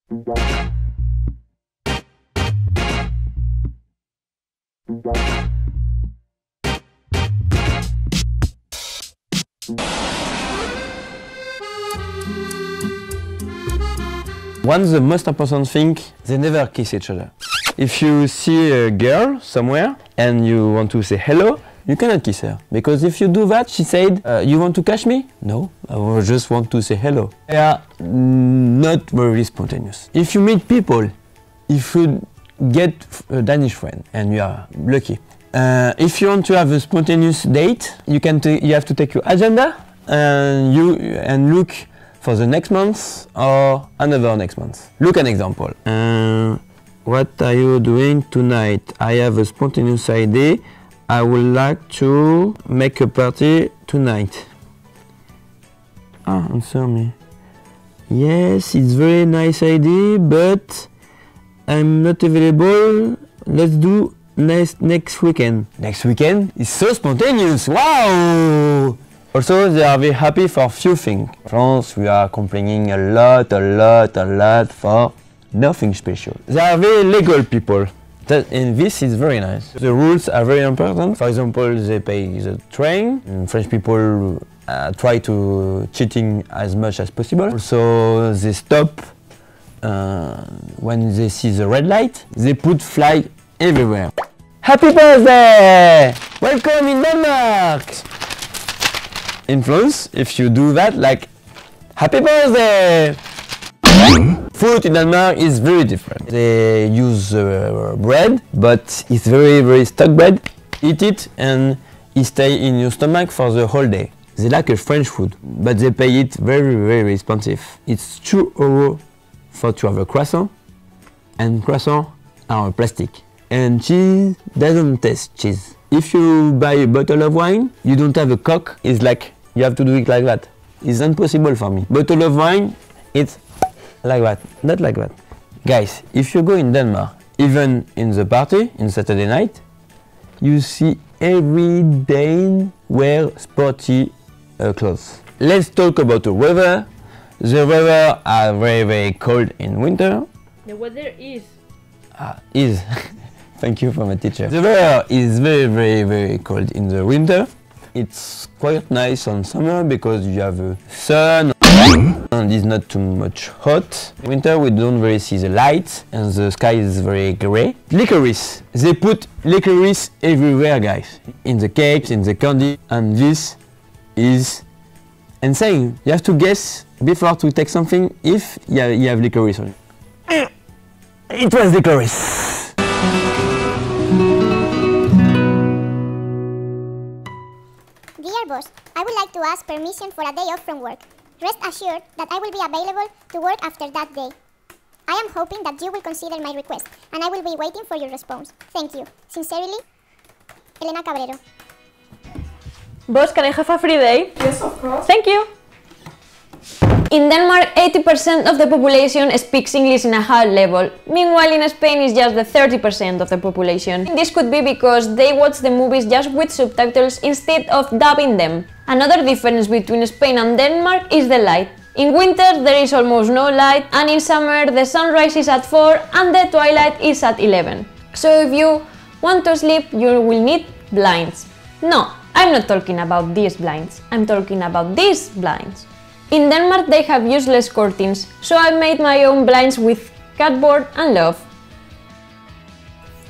What's the most important thing? They never kiss each other. If you see a girl somewhere and you want to say hello, you cannot kiss her. Because if you do that, she said, you want to catch me? No, I just want to say hello. They are not very spontaneous. If you meet people, if you get a Danish friend and you are lucky, if you want to have a spontaneous date, you have to take your agenda and look for the next month or another next month. Look an example. What are you doing tonight? I have a spontaneous idea. I would like to make a party tonight. Answer me. Yes, it's very nice idea, but I'm not available. Let's do next weekend. Next weekend is so spontaneous. Wow! Also, they are very happy for few things. In France, we are complaining a lot for nothing special. They are very legal people. And this is very nice. The rules are very important. For example, they pay the train. And French people try to cheating as much as possible. Also, they stop when they see the red light. They put flag everywhere. Happy birthday! Welcome in Denmark! In France, if you do that, like, happy birthday! Food in Denmark is very different. They use bread, but it's very stuck bread. Eat it and it stays in your stomach for the whole day. They like a French food, but they pay it very expensive. It's 2 euros to have a croissant, and croissants are plastic. And cheese doesn't taste cheese. If you buy a bottle of wine, you don't have a cork. It's like you have to do it like that. It's impossible for me. Bottle of wine, it's like that, not like that. Guys, if you go in Denmark, even in the party, in Saturday night, you see every Dane wear sporty clothes. Let's talk about the weather. The weather are very cold in winter. The weather is. Is. Thank you for my teacher. The weather is very cold in the winter. It's quite nice on summer because you have sun and it's not too much hot. In winter we don't really see the light and the sky is very grey. Licorice. They put licorice everywhere, guys. In the cakes, in the candy, and this is insane. You have to guess before to take something if you have licorice on it. It was licorice. Dear boss, I would like to ask permission for a day off from work. Rest assured that I will be available to work after that day. I am hoping that you will consider my request, and I will be waiting for your response. Thank you. Sincerely, Elena Cabrero. Boss, can I have a free day? Yes, of course. Thank you. In Denmark, 80% of the population speaks English in a high level. Meanwhile, in Spain, it's just the 30% of the population. This could be because they watch the movies just with subtitles instead of dubbing them. Another difference between Spain and Denmark is the light. In winter, there is almost no light, and in summer, the sunrise is at 4 and the twilight is at 11. So if you want to sleep, you will need blinds. No, I'm not talking about these blinds. I'm talking about these blinds. In Denmark they have useless curtains, so I made my own blinds with cardboard and love.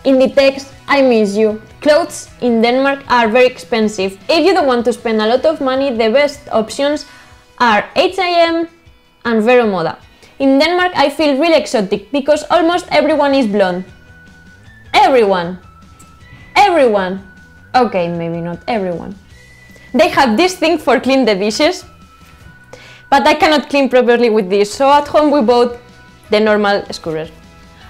In the text, I miss you. Clothes in Denmark are very expensive. If you don't want to spend a lot of money, the best options are H&M and Vero Moda. In Denmark I feel really exotic because almost everyone is blonde. Everyone! Everyone! Okay, maybe not everyone. They have this thing for clean the dishes, but I cannot clean properly with this, so at home we bought the normal scourer.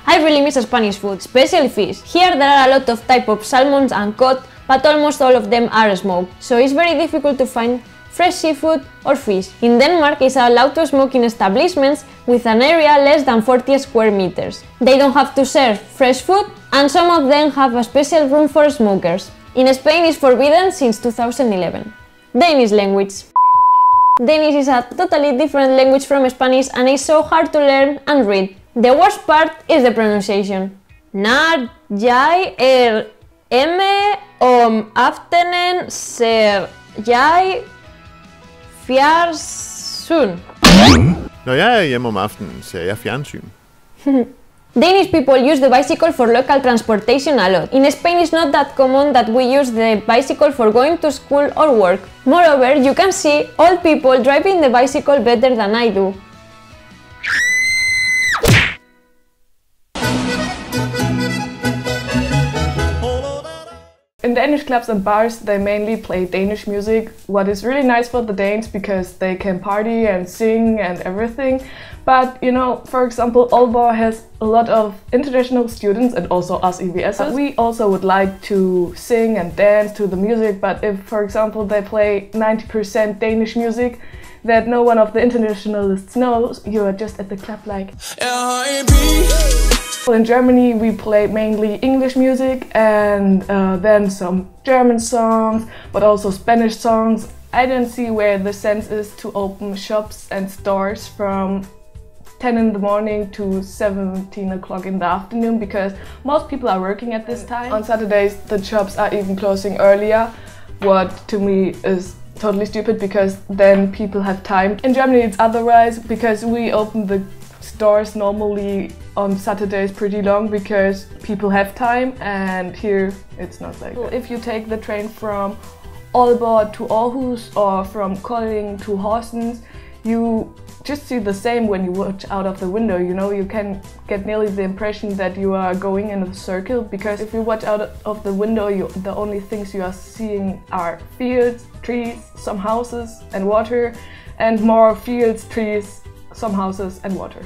I really miss Spanish food, especially fish. Here there are a lot of types of salmons and cod, but almost all of them are smoked, so it's very difficult to find fresh seafood or fish. In Denmark it's allowed to smoke in establishments with an area less than 40 square meters. They don't have to serve fresh food, and some of them have a special room for smokers. In Spain it's forbidden since 2011. Danish language. Danish is a totally different language from Spanish and it's so hard to learn and read. The worst part is the pronunciation. Nar, jij, emme, om aftenen, ser, jij, fjernsyn. Når jeg er hjemme om aftenen, ser jeg fjernsyn. Danish people use the bicycle for local transportation a lot. In Spain it's not that common that we use the bicycle for going to school or work. Moreover, you can see old people driving the bicycle better than I do. In Danish clubs and bars, they mainly play Danish music, what is really nice for the Danes because they can party and sing and everything. But, you know, for example, Aalborg has a lot of international students and also us EVSs. We also would like to sing and dance to the music, but if, for example, they play 90% Danish music that no one of the internationalists knows, you are just at the club like... In Germany we play mainly English music and then some German songs, but also Spanish songs. I don't see where the sense is to open shops and stores from 10 in the morning to 17 o'clock in the afternoon because most people are working at this time. On Saturdays the shops are even closing earlier, what to me is totally stupid because then people have time. In Germany it's otherwise because we open the stores normally on Saturdays pretty long because people have time, and here it's not like that. If you take the train from Aalborg to Aarhus or from Kolding to Horsens, you just see the same when you watch out of the window, you know, you can get nearly the impression that you are going in a circle because if you watch out of the window, the only things you are seeing are fields, trees, some houses and water, and more fields, trees, some houses and water.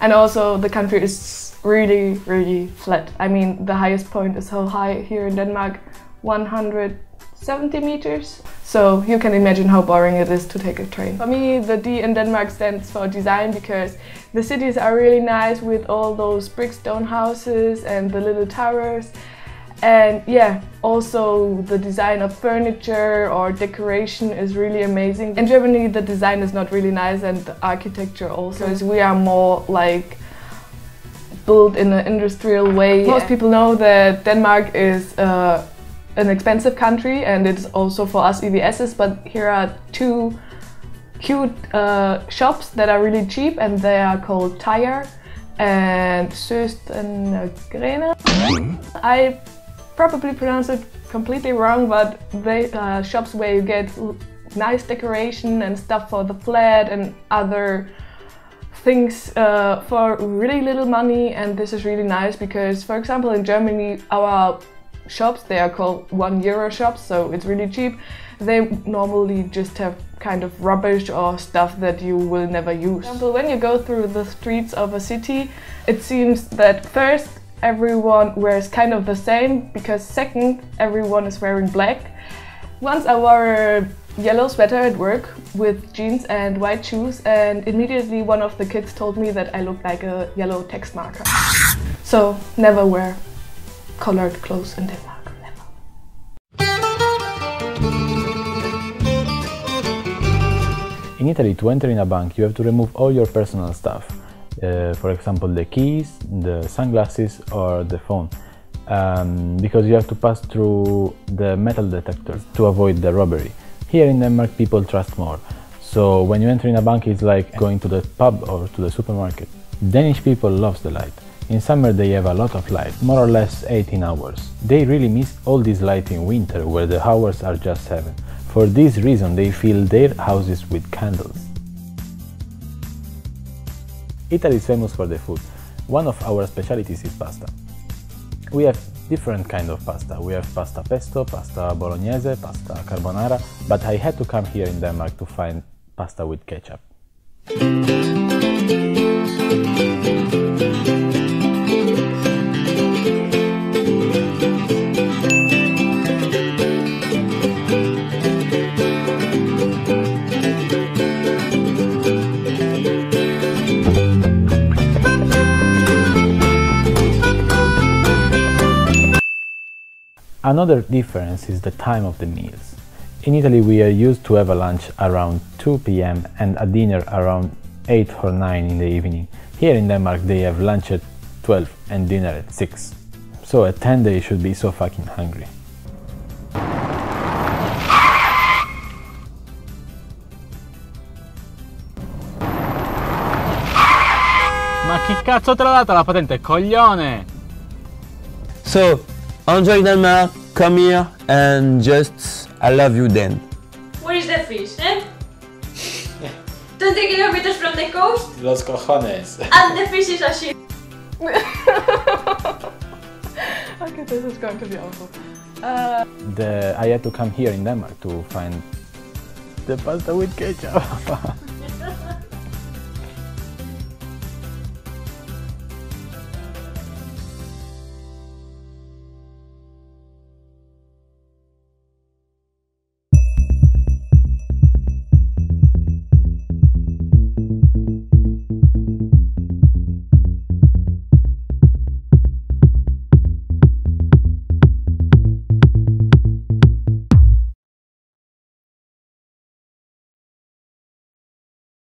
And also the country is really, really flat. I mean, the highest point is so high here in Denmark, 170 meters. So you can imagine how boring it is to take a train. For me, the D in Denmark stands for design because the cities are really nice with all those brick stone houses and the little towers. And yeah, also the design of furniture or decoration is really amazing. In Germany the design is not really nice and the architecture also, because we are more like built in an industrial way. Most people know that Denmark is an expensive country and it's also for us EVSs, but here are two cute shops that are really cheap and they are called Tire and Søstrene. I probably pronounce it completely wrong, but they are shops where you get nice decoration and stuff for the flat and other things for really little money, and this is really nice because, for example, in Germany our shops, they are called €1 shops, so it's really cheap. They normally just have kind of rubbish or stuff that you will never use. For example, when you go through the streets of a city, it seems that first everyone wears kind of the same, because second, everyone is wearing black. Once I wore a yellow sweater at work with jeans and white shoes, and immediately one of the kids told me that I looked like a yellow text marker. So never wear colored clothes in Denmark, never. In Italy, to enter in a bank, you have to remove all your personal stuff. For example, the keys, the sunglasses or the phone, because you have to pass through the metal detectors to avoid the robbery. Here in Denmark, people trust more, so when you enter in a bank, it's like going to the pub or to the supermarket. Danish people love the light. In summer they have a lot of light, more or less 18 hours. They really miss all this light in winter, where the hours are just 7. For this reason, they fill their houses with candles. Italy is famous for the food. One of our specialties is pasta. We have different kind of pasta. We have pasta pesto, pasta bolognese, pasta carbonara, but I had to come here in Denmark to find pasta with ketchup. Another difference is the time of the meals. In Italy we are used to have a lunch around 2 p.m. and a dinner around 8 or 9 in the evening. Here in Denmark they have lunch at 12 and dinner at 6. So at 10 they should be so fucking hungry. Ma chi cazzo te l'ha data la patente, coglione? So, enjoy Denmark, come here and just I love you then. Where is the fish, eh? 20 kilometers from the coast? Los cojones. And the fish is a shit. Okay, this is going to be awful. I had to come here in Denmark to find the pasta with ketchup.